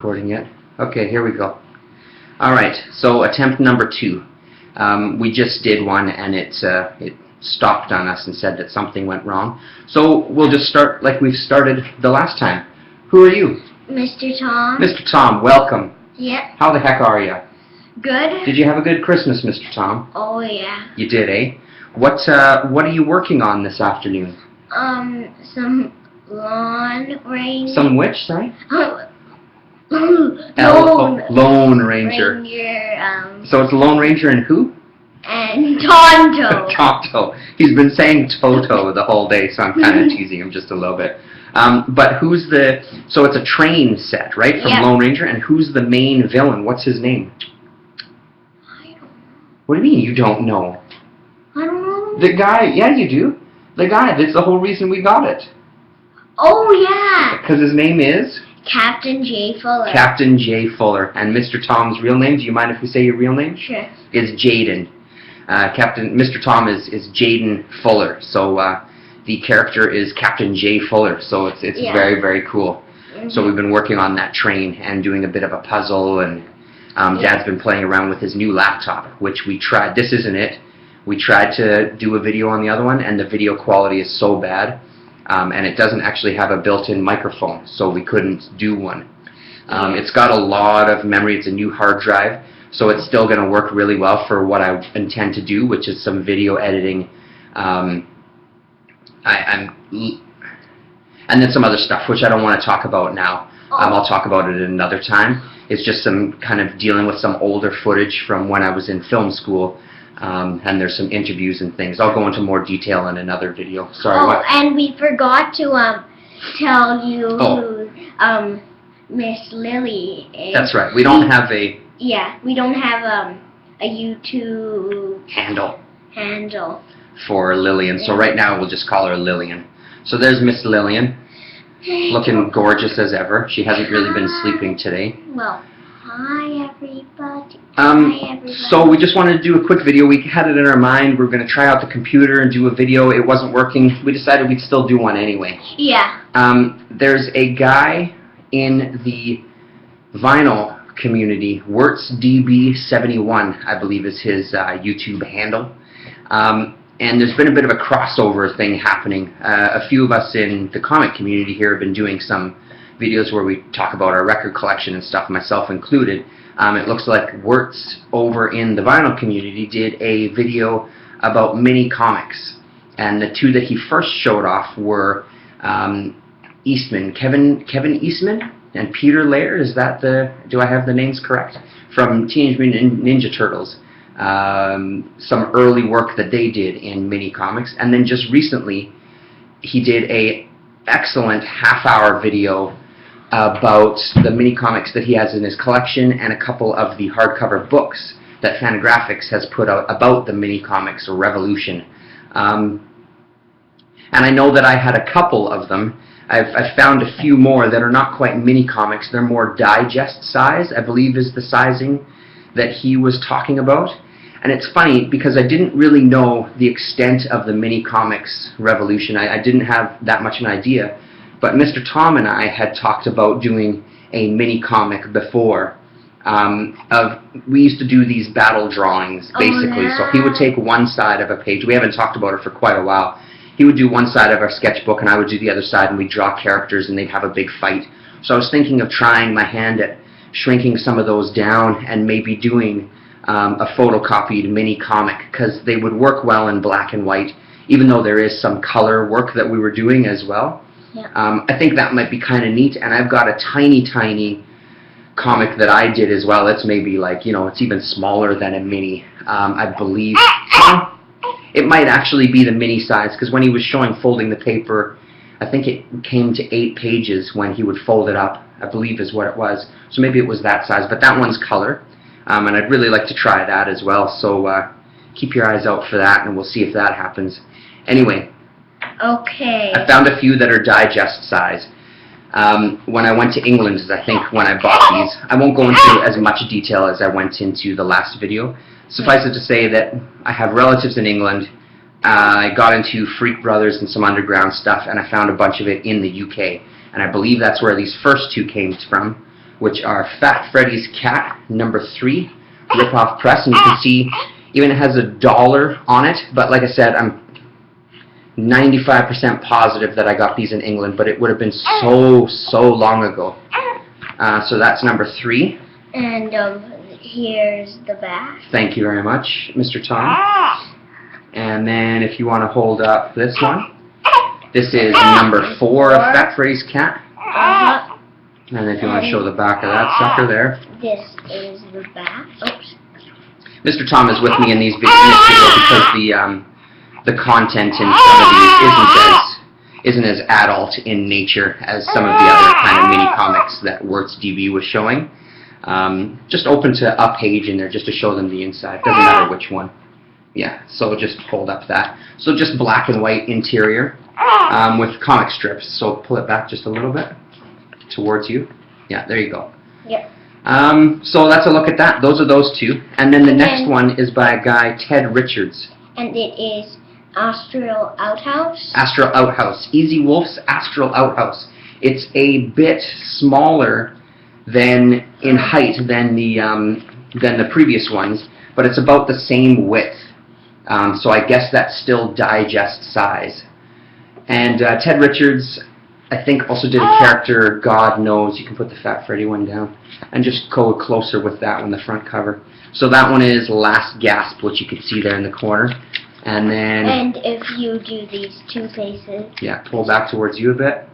Recording yet? Okay, here we go. Alright, so attempt number 2. We just did one and it stopped on us and said that something went wrong. So we'll just start like we've started the last time. Who are you? Mr. Tom. Mr. Tom, welcome. Yep. How the heck are you? Good. Did you have a good Christmas, Mr. Tom? Oh yeah. You did, eh? What are you working on this afternoon? Some lawn ranger. Some which, sorry? Lone Ranger. Ranger. So it's Lone Ranger and who? And Tonto. Tonto. He's been saying Toto the whole day, so I'm kind of teasing him just a little bit. But who's the... So it's a train set, right, from Lone Ranger, and who's the main villain? What's his name? I don't know. What do you mean you don't know? I don't know. The guy... Yeah, you do. The guy. That's the whole reason we got it. Oh, yeah. Because his name is... Captain J. Fuller. Captain J. Fuller. And Mr. Tom's real name, do you mind if we say your real name? Sure. Is Jaden. Mr. Tom is Jaden Fuller. So the character is Captain J. Fuller. So it's very, very cool. Mm-hmm. So we've been working on that train and doing a bit of a puzzle, and Dad's been playing around with his new laptop, which we tried. This isn't it. We tried to do a video on the other one, and the video quality is so bad. And it doesn't actually have a built-in microphone, so we couldn't do one. It's got a lot of memory. It's a new hard drive, so it's still going to work really well for what I intend to do, which is some video editing, and then some other stuff, which I don't want to talk about now. I'll talk about it at another time. It's just some kind of dealing with some older footage from when I was in film school. And there's some interviews and things. I'll go into more detail in another video. Sorry, what? And we forgot to tell you who Miss Lily is. That's right. We don't have a... Yeah, we don't have a YouTube... Handle. For Lillian. So right now we'll just call her Lillian. So there's Miss Lillian. Looking gorgeous as ever. She hasn't really been sleeping today. Well... Hi everybody. Hi everybody. So we just wanted to do a quick video. We had it in our mind. We were going to try out the computer and do a video. It wasn't working. We decided we'd still do one anyway. Yeah. There's a guy in the vinyl community, WurtzDB71, I believe is his YouTube handle. And there's been a bit of a crossover thing happening. A few of us in the comic community here have been doing some videos where we talk about our record collection and stuff, myself included. It looks like Wurtz over in the vinyl community did a video about mini comics, and the two that he first showed off were Eastman, Kevin Eastman and Peter Laird. Is that do I have the names correct? From Teenage Mutant Ninja Turtles. Some early work that they did in mini comics, and then just recently he did a excellent half-hour video about the mini comics that he has in his collection and a couple of the hardcover books that Fantagraphics has put out about the mini comics or Revolution. And I know that I had a couple of them. I've found a few more that are not quite mini comics. They're more digest size, I believe is the sizing that he was talking about. And it's funny because I didn't really know the extent of the mini comics revolution. I didn't have that much of an idea. But Mr. Tom and I had talked about doing a mini comic before. We used to do these battle drawings, basically. So he would take one side of a page. We haven't talked about it for quite a while. He would do one side of our sketchbook, and I would do the other side, and we'd draw characters, and they'd have a big fight. So I was thinking of trying my hand at shrinking some of those down and maybe doing a photocopied mini comic, because they would work well in black and white, even though there is some color work that we were doing as well. Yeah. I think that might be kind of neat, and I've got a tiny comic that I did as well. It's maybe like, it's even smaller than a mini, I believe. It might actually be the mini size, because when he was showing folding the paper, I think it came to 8 pages when he would fold it up, I believe is what it was. So maybe it was that size, but that one's color. And I'd really like to try that as well, so keep your eyes out for that, and we'll see if that happens. Anyway, okay. I found a few that are digest size. When I went to England, is I think when I bought these. I won't go into as much detail as I went into the last video. Suffice it to say that I have relatives in England. I got into Freak Brothers and some underground stuff, and I found a bunch of it in the UK. And I believe that's where these first two came from. which are Fat Freddy's Cat #3 rip-off press, and you can see even it has $1 on it, but like I said, I'm 95% positive that I got these in England, but it would have been so long ago. So that's #3. And here's the back. Thank you very much, Mr. Tom. And then if you want to hold up this one, this is #4 of Fat Freddy's Cat. And if you want to show the back of that sucker there. This is the back. Oops. Mr. Tom is with me in these videos because the content in some of these isn't as adult in nature as some of the other kind of mini comics that Wertz DB was showing. Just open to a page in there just to show them the inside. Doesn't matter which one. Yeah, so just hold up that. So just black and white interior with comic strips. So pull it back just a little bit towards you. Yeah, there you go. Yep. So that's a look at that. Those are those two. And then the next one is by a guy, Ted Richards. And it is Astral Outhouse. Astral Outhouse. Easy Wolf's Astral Outhouse. It's a bit smaller than in height than the previous ones, but it's about the same width. So I guess that's still digest size. And Ted Richards, I think, also did a character, God Knows. You can put the Fat Freddy one down and just go closer with that one, the front cover. So that one is Last Gasp, which you can see there in the corner. And then... And if you do these two faces... Yeah, pull back towards you a bit.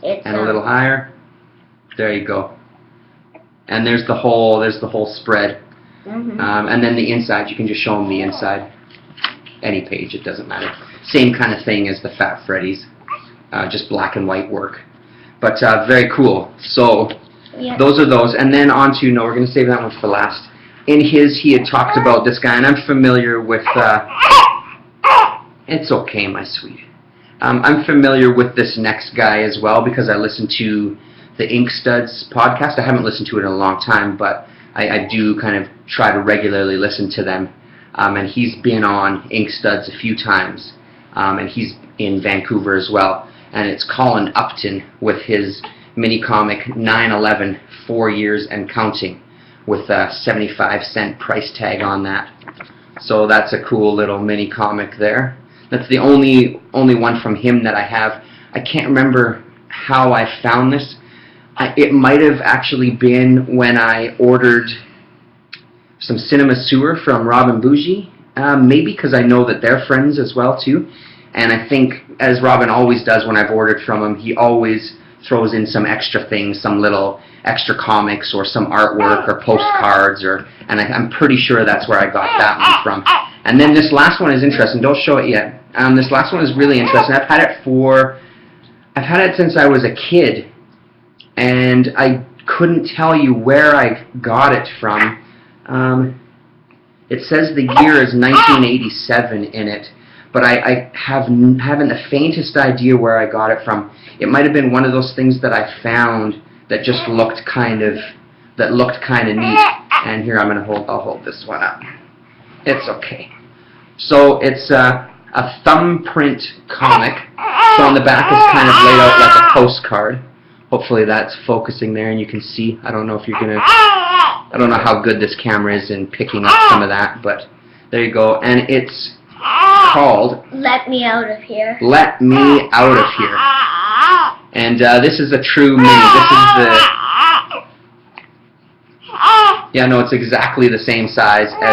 And a little higher. There you go. And there's the whole spread. And then the inside, you can just show them the inside. Any page, it doesn't matter. Same kind of thing as the Fat Freddy's. Just black and white work. But very cool. So those are those. And then on to, no, we're going to save that one for last. In his, he had talked about this guy, and I'm familiar with... It's okay, my sweet. I'm familiar with this next guy as well because I listen to the Ink Studs podcast. I haven't listened to it in a long time, but I do kind of try to regularly listen to them. And he's been on Ink Studs a few times, and he's in Vancouver as well. And it's Colin Upton with his mini comic 9/11, 4 years and counting, with a 75-cent price tag on that. So that's a cool little mini comic there. That's the only one from him that I have. I can't remember how I found this. It might have actually been when I ordered some Cinema Sewer from Rob and Bougie, maybe because I know that they're friends as well too. And I think, as Robin always does when I've ordered from him, he always throws in some extra things, some little extra comics or some artwork or postcards, and I'm pretty sure that's where I got that one from. And then this last one is interesting. Don't show it yet. This last one is really interesting. I've had it since I was a kid, and I couldn't tell you where I got it from. It says the year is 1987 in it, but I haven't the faintest idea where I got it from. It might have been one of those things that I found that just looked kind of neat. And here I'll hold this one up. It's okay. So it's a thumbprint comic. So on the back is kind of laid out like a postcard. Hopefully that's focusing there and you can see. I don't know how good this camera is in picking up some of that, but there you go. And it's called Let Me Out of Here. Let Me Out of Here. And this is a true mini. This is the... Yeah, no, it's exactly the same size as the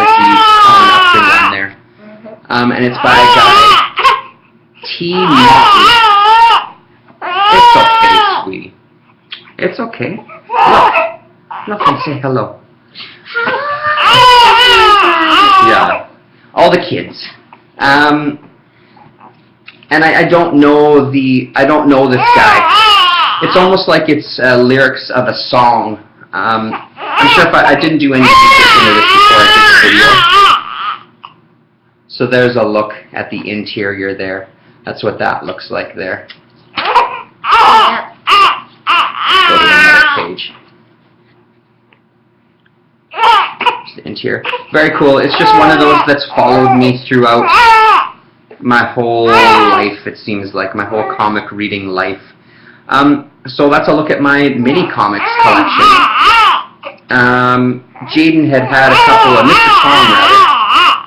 Colin Upton one there. And it's by a guy, T. Motley. It's okay, sweetie. It's okay. Look and say hello. Yeah, all the kids. And I don't know this guy. It's almost like it's lyrics of a song. I'm sure if I didn't do any research into this before I did the video. So there's a look at the interior there. That's what that looks like there. Go to another page. There's the interior. Very cool. It's just one of those that's followed me throughout my whole life, it seems like, my whole comic reading life. So let's look at my mini comics collection. Jaden had a couple of, Mr. Tom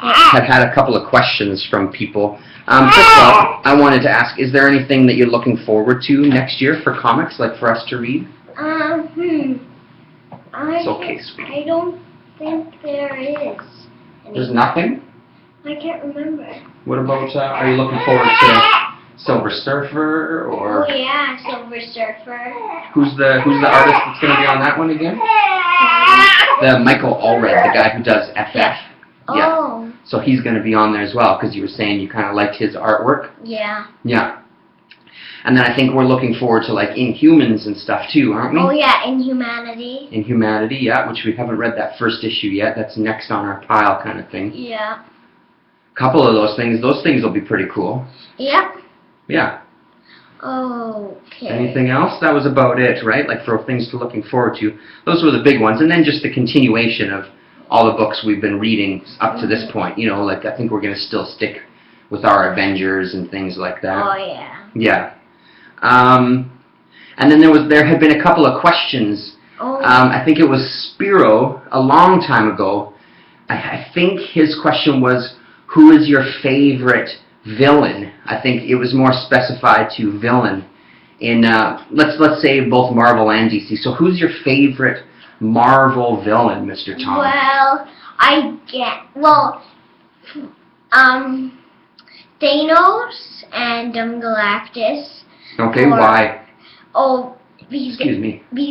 rather, had a couple of questions from people. First of all, I wanted to ask, is there anything that you're looking forward to next year for comics, like for us to read? It's okay, sweetie. I don't think there is. There's nothing? I can't remember. What about, are you looking forward to Silver Surfer, or? Oh yeah, Silver Surfer. Who's the artist that's going to be on that one again? The Michael Allred, the guy who does FF. Yeah. Yeah. Oh. So he's going to be on there as well, because you were saying you kind of liked his artwork. Yeah. Yeah. And then I think we're looking forward to like Inhumans and stuff too, aren't we? Oh yeah, Inhumanity. Inhumanity, yeah, which we haven't read that first issue yet. That's next on our pile kind of thing. Yeah. Couple of those things will be pretty cool. Yep. Yeah. Okay. Anything else? That was about it, right? Like for things to looking forward to. Those were the big ones. And then just the continuation of all the books we've been reading up to this point. You know, like I think we're going to still stick with our Avengers and things like that. Oh yeah. Yeah. And then there had been a couple of questions. Oh. I think it was Spiro a long time ago. I think his question was, who is your favorite villain? I think it was more specified to villain in let's say both Marvel and DC. So who's your favorite Marvel villain, Mr. Tom? Well, Thanos and Galactus. Okay, why? Oh, because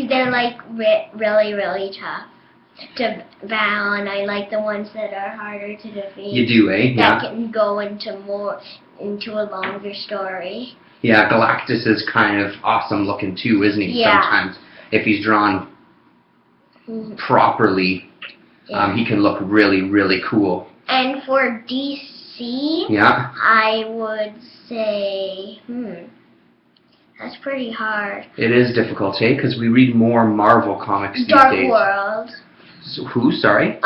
they're like really, really tough to battle, and I like the ones that are harder to defeat. You do, eh? That can go into a longer story. Yeah, Galactus is kind of awesome looking too, isn't he? Yeah. Sometimes, if he's drawn properly, he can look really, really cool. And for DC, yeah, I would say, that's pretty hard. It is difficult, eh? Because we read more Marvel comics these Dark days. World. So, who? Sorry?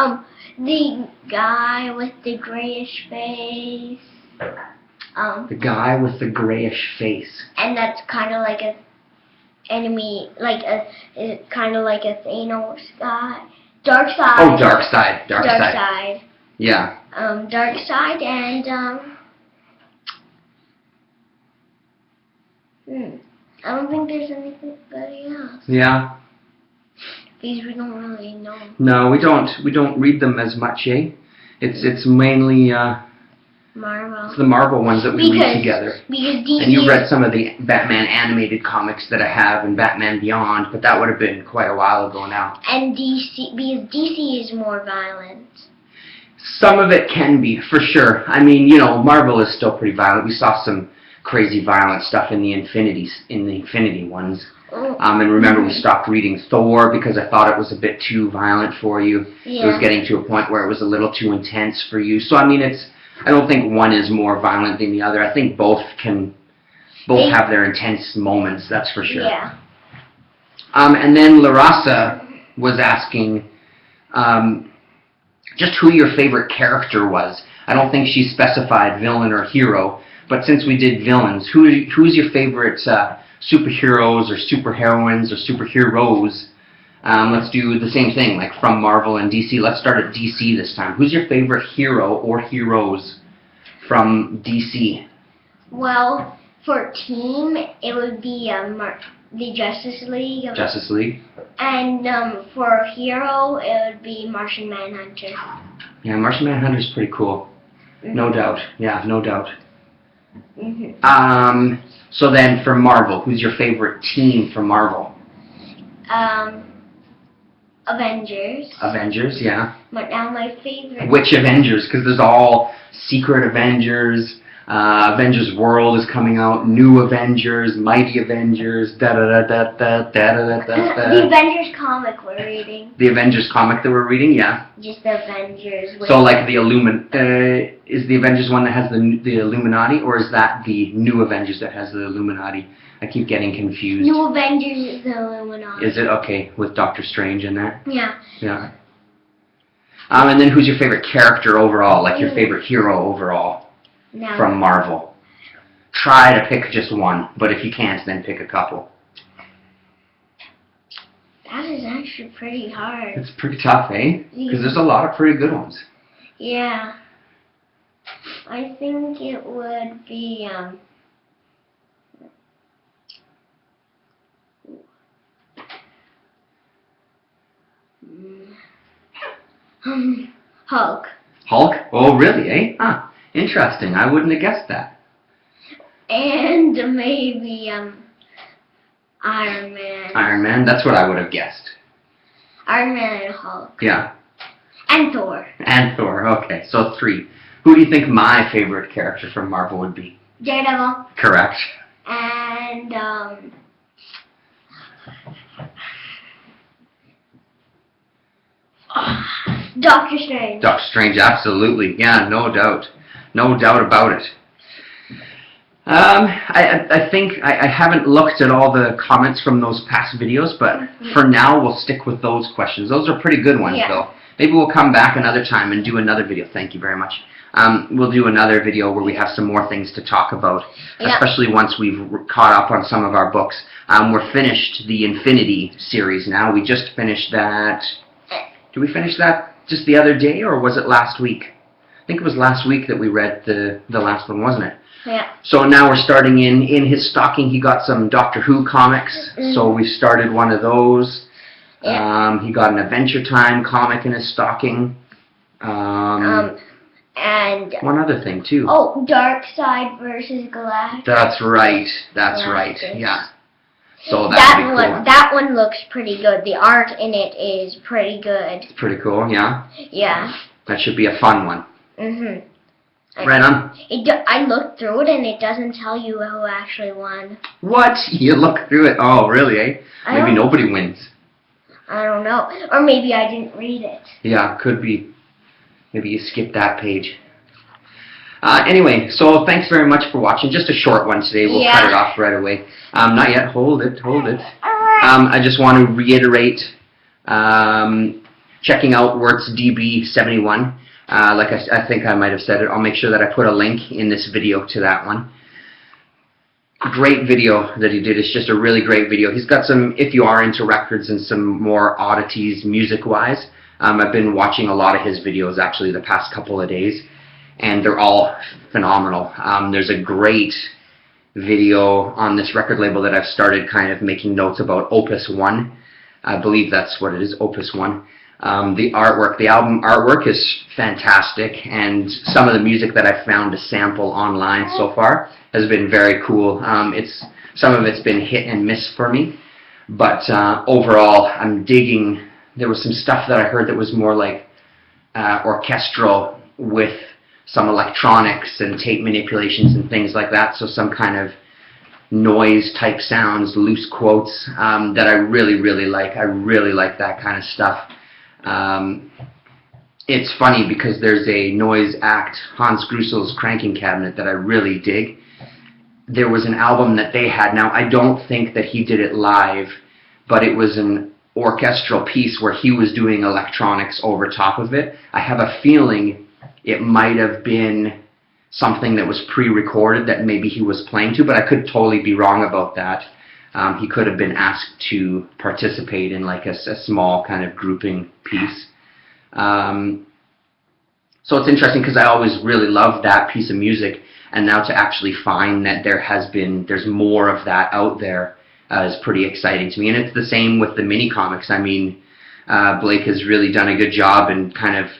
The guy with the grayish face. The guy with the grayish face. And that's kind of like a enemy, kind of like a Thanos guy. Darkseid. Oh, Darkseid. Darkseid. Yeah. Darkseid and I don't think there's anybody else. Yeah. Because we don't really know. No, we don't. We don't read them as much, eh? It's mainly Marvel. It's the Marvel ones that we read together. Because DC. And you read some of the Batman animated comics that I have and Batman Beyond, but that would have been quite a while ago now. And DC, because DC is more violent. Some of it can be, for sure. I mean, you know, Marvel is still pretty violent. We saw some crazy violent stuff in the Infinity ones. And remember, we stopped reading Thor because I thought it was a bit too violent for you. Yeah. It was getting to a point where it was a little too intense for you. So, I mean, I don't think one is more violent than the other. I think both have their intense moments, that's for sure. Yeah. And then Larasa was asking just who your favorite character was. I don't think she specified villain or hero, but since we did villains, who's your favorite superheroes or superheroines or superheroes? Let's do the same thing, like from Marvel and DC. Let's start at DC this time. Who's your favorite hero or heroes from DC? Well, for team, it would be the Justice League. Justice League. And for hero, it would be Martian Manhunter. Yeah, Martian Manhunter's pretty cool. No doubt. Yeah, no doubt. So then for Marvel, who's your favorite team from Marvel? Avengers. Avengers, yeah. But now my favorite. Which Avengers? Because there's all Secret Avengers, Avengers World is coming out, New Avengers, Mighty Avengers, da-da-da-da-da, da-da-da-da-da. The Avengers comic we're reading. The Avengers comic that we're reading, yeah. Just the Avengers. So like the is the Avengers one that has the Illuminati, or is that the New Avengers that has the Illuminati? I keep getting confused. New Avengers is the Illuminati. Is it? Okay, with Doctor Strange in there? Yeah. Yeah. And then who's your favorite character overall, like your favorite hero overall from Marvel? Try to pick just one, but if you can't, then pick a couple. That is actually pretty hard. It's pretty tough, eh? Because there's a lot of pretty good ones. Yeah. I think it would be, Hulk. Hulk? Oh, really, eh? Huh. Interesting. I wouldn't have guessed that. And maybe, Iron Man. Iron Man? That's what I would have guessed. Iron Man and Hulk. Yeah. And Thor. And Thor. Okay, so 3. Who do you think my favorite character from Marvel would be? Daredevil. Correct. And, Doctor Strange. Doctor Strange, absolutely. Yeah, no doubt. No doubt about it. I think I haven't looked at all the comments from those past videos, but for now we'll stick with those questions. Those are pretty good ones, though. Maybe we'll come back another time and do another video. Thank you very much. We'll do another video where we have some more things to talk about, especially once we've caught up on some of our books. We're finished the Infinity series now. We just finished that. Did we finish that just the other day, or was it last week? I think it was last week that we read the last one, wasn't it? Yeah. So now we're starting in his stocking. He got some Doctor Who comics, so we started one of those. Yeah. He got an Adventure Time comic in his stocking. And one other thing too. Oh, Dark Side versus Galactus. That's right. That's right. Yeah. So that one looks pretty good. The art in it is pretty good. It's pretty cool. Yeah. Yeah. That should be a fun one. Mhm. Right on. I looked through it and it doesn't tell you who actually won. What? You look through it? Oh, really? Eh? Maybe nobody wins. I don't know. Or maybe I didn't read it. Yeah, could be. Maybe you skipped that page. Anyway, so thanks very much for watching. Just a short one today. We'll cut it off right away. Not yet. Hold it. Hold it. I just want to reiterate checking out Wert's DB71. Like I think I might have said it. I'll make sure that I put a link in this video to that one. Great video that he did. It's just a really great video. He's got some, if you are into records and some more oddities music-wise, I've been watching a lot of his videos actually the past couple of days, and they're all phenomenal. There's a great video on this record label that I've started kind of making notes about, Opus 1. I believe that's what it is, Opus 1. The artwork, the album artwork is fantastic, and some of the music that I've found to sample online so far has been very cool. Some of it's been hit and miss for me, but overall I'm digging. There was some stuff that I heard that was more like orchestral with some electronics and tape manipulations and things like that, so some kind of noise type sounds, loose quotes that I really, really like. I really like that kind of stuff. It's funny because there's a noise act, Hans Grussel's Cranking Cabinet, that I really dig. There was an album that they had. Now, I don't think that he did it live, but it was an orchestral piece where he was doing electronics over top of it. I have a feeling it might have been something that was pre-recorded that maybe he was playing to, but I could totally be wrong about that. He could have been asked to participate in like a small kind of grouping piece. So it's interesting because I always really loved that piece of music, and now to actually find that there's more of that out there is pretty exciting to me. And it's the same with the mini comics. I mean, Blake has really done a good job in kind of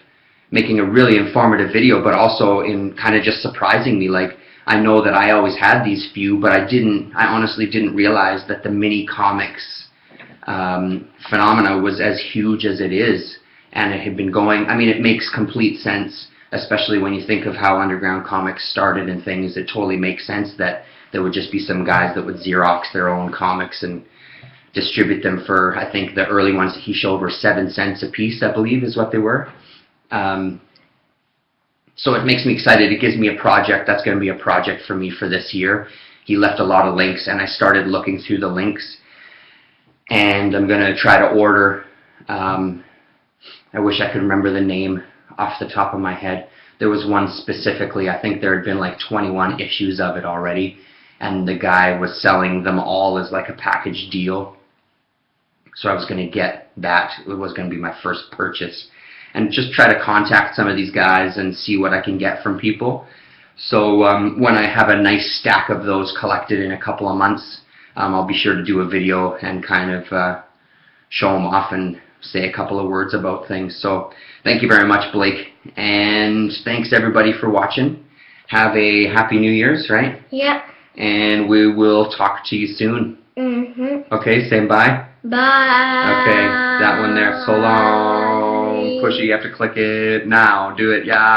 making a really informative video, but also in kind of just surprising me. Like, I know that I always had these few, but I honestly didn't realize that the mini comics phenomena was as huge as it is, and it had been going. I mean, it makes complete sense, especially when you think of how underground comics started and things. It totally makes sense that there would just be some guys that would Xerox their own comics and distribute them for, I think the early ones that he showed were 7 cents a piece, I believe is what they were. So it makes me excited. It gives me a project. That's going to be a project for me for this year. He left a lot of links, and I started looking through the links, and I'm going to try to order. I wish I could remember the name off the top of my head. There was one specifically. I think there had been like 21 issues of it already, and the guy was selling them all as like a package deal. So I was going to get that. It was going to be my first purchase. And just try to contact some of these guys and see what I can get from people. So when I have a nice stack of those collected in a couple of months, I'll be sure to do a video and kind of show them off and say a couple of words about things. So thank you very much, Blake. And thanks everybody for watching. Have a happy New Year's, right? Yep. And we will talk to you soon. Okay, say bye. Bye. Okay, that one there. So long. Pushy, you have to click it now. Do it, yeah.